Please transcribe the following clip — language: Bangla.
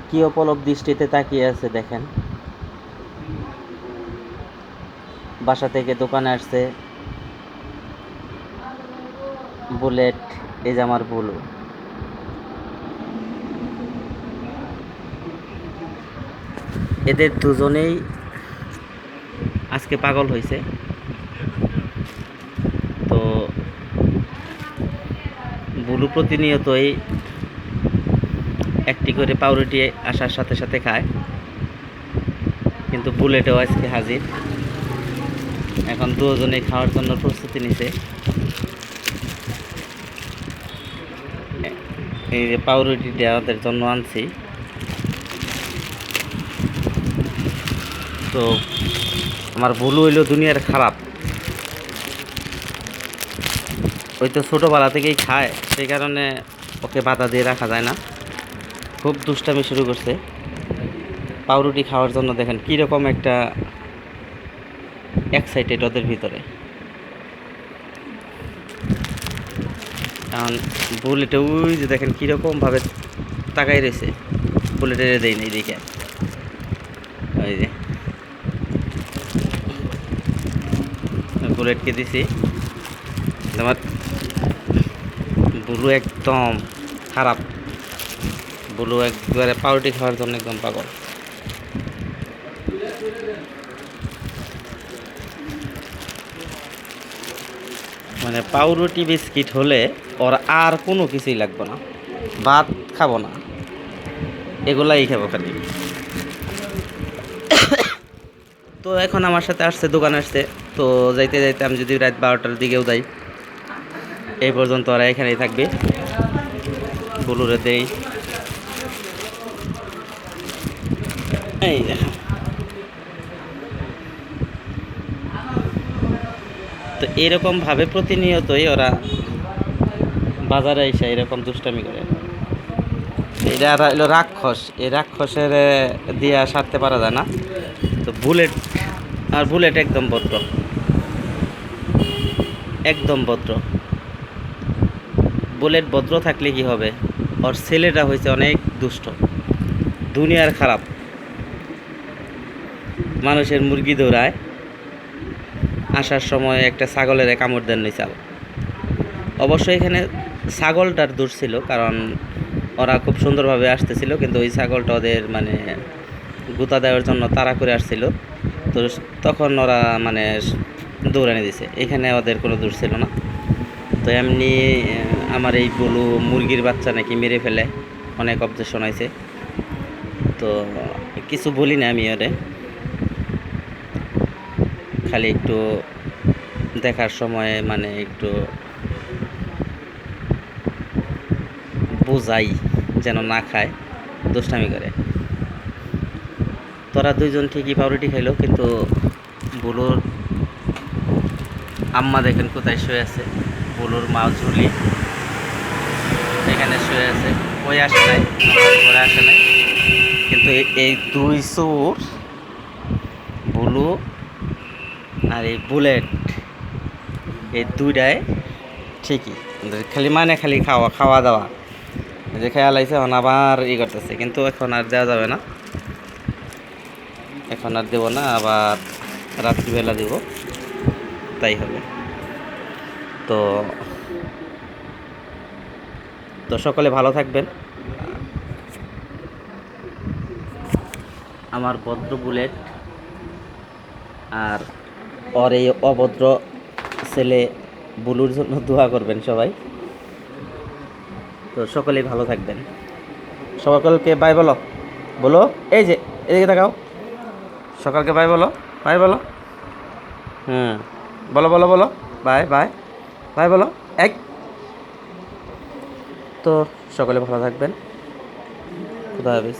কি অপলক দৃষ্টিতে তাকিয়ে আছে দেখেন। বাসা থেকে দোকানে আসছে বুলেট, এই যে আমার বুলু। এদের দুজনেই আজকে পাগল হয়েছে। তো বুলু প্রতিনিয়তই একটি করে পাউরুটি আসার সাথে সাথে খায়, কিন্তু বুলেটও আজকে হাজির। এখন দুজনেই খাওয়ার জন্য প্রস্তুতি নিছে। এই যে পাউরুটিটা ওদের জন্য আনছি। তো আমার বুলু হইলো দুনিয়ার খারাপ। ওই তো ছোটোবেলা থেকেই খায়, সেই কারণে ওকে বাধা দিয়ে রাখা যায় না। খুব দুষ্টামি শুরু করছে পাউরুটি খাওয়ার জন্য। দেখেন কীরকম একটা এক্সাইটেড ওদের ভিতরে। কারণ বুলেটে ওই যে দেখেন কীরকমভাবে তাকাই রয়েছে, বুলেটের দেই নেই দিকে। ওই যে বুলেটকে দিছি। আমার বুলু একদম খারাপ। বুলু একবারে পাউরুটি খাওয়ার জন্য একদম পাগল। মানে পাউরুটি বিস্কিট হলে ওর আর কোনো কিছুই লাগবে না, ভাত খাবো না, এগুলাই খাবো খালি। তো এখন আমার সাথে আসছে, দোকানে আসছে। তো যাইতে যাইতে আমি যদি রাত 12টার দিকেও যাই, এই পর্যন্ত ওরা এখানেই থাকবে। বুলুরে দেই, এই দেখো। তো এরকমভাবে প্রতিনিয়তই ওরা বাজারে এসে এরকম দুষ্টামি করে। এটা হলো রাক্ষস, এই রাক্ষসের দিয়ে সারতে পারা যায় না। তো বুলেট, আর বুলেট একদম ভদ্র, একদম ভদ্র। বুলেট ভদ্র থাকলে কি হবে, ওর ছেলেটা হয়েছে অনেক দুষ্ট, দুনিয়ার খারাপ। মানুষের মুরগি দৌড়ায়, আসার সময় একটা ছাগলের কামড় দেন চাল। অবশ্যই এখানে ছাগলটার দোষ ছিল, কারণ ওরা খুব সুন্দরভাবে আসতেছিল, কিন্তু ওই ছাগলটা ওদের মানে গুতা দেওয়ার জন্য তাড়া করে আসছিল। তো তখন ওরা মানে দৌড়ানি দিছে, এখানে ওদের কোনো দোষ ছিল না। তো এমনি আমার এই বুলু মুরগির বাচ্চা নাকি মেরে ফেলে, অনেক অবজেকশন হয়েছে। তো কিছু বলি না আমি ওরে, খালি একটু দেখার সময় মানে একটু বোঝাই যেন না খায়, দুষ্টামি করে। তোরা দুইজন ঠিকই পাউরুটি খাইলো, কিন্তু বুলুর আম্মা দেখেন কোথায় শুয়ে আছে। বুলুর মা ঝুলি এখানে শুয়ে আছে, ওই আসে নাই, ঘরে আসে নাই। কিন্তু এই দুই চোর, বুলু আর এই বুলেট, এই দুইটায় ঠিকই খালি মানে খালি খাওয়া খাওয়া দাওয়া, যে খেয়াল আইছে এখন আবার ই করতেছে। কিন্তু এখন আর দেওয়া যাবে না, এখন আর দেবো না, আবার রাত্রিবেলা দেব, তাই হবে। তো তো সকলে ভালো থাকবেন। আমার ভদ্র বুলেট আর ওর এই অভদ্র ছেলে বুলুর জন্য দোয়া করবেন সবাই। তো সকলেই ভালো থাকবেন। সকলকে বাই বলো, বলো এই যে এদিকে তাকাও, সকালকে বাই বলো, বাই বলো। বলো বলো বলো, বাই বাই বাই বলো এক। তো সকলে ভালো থাকবেন, খুদা হাফেজ।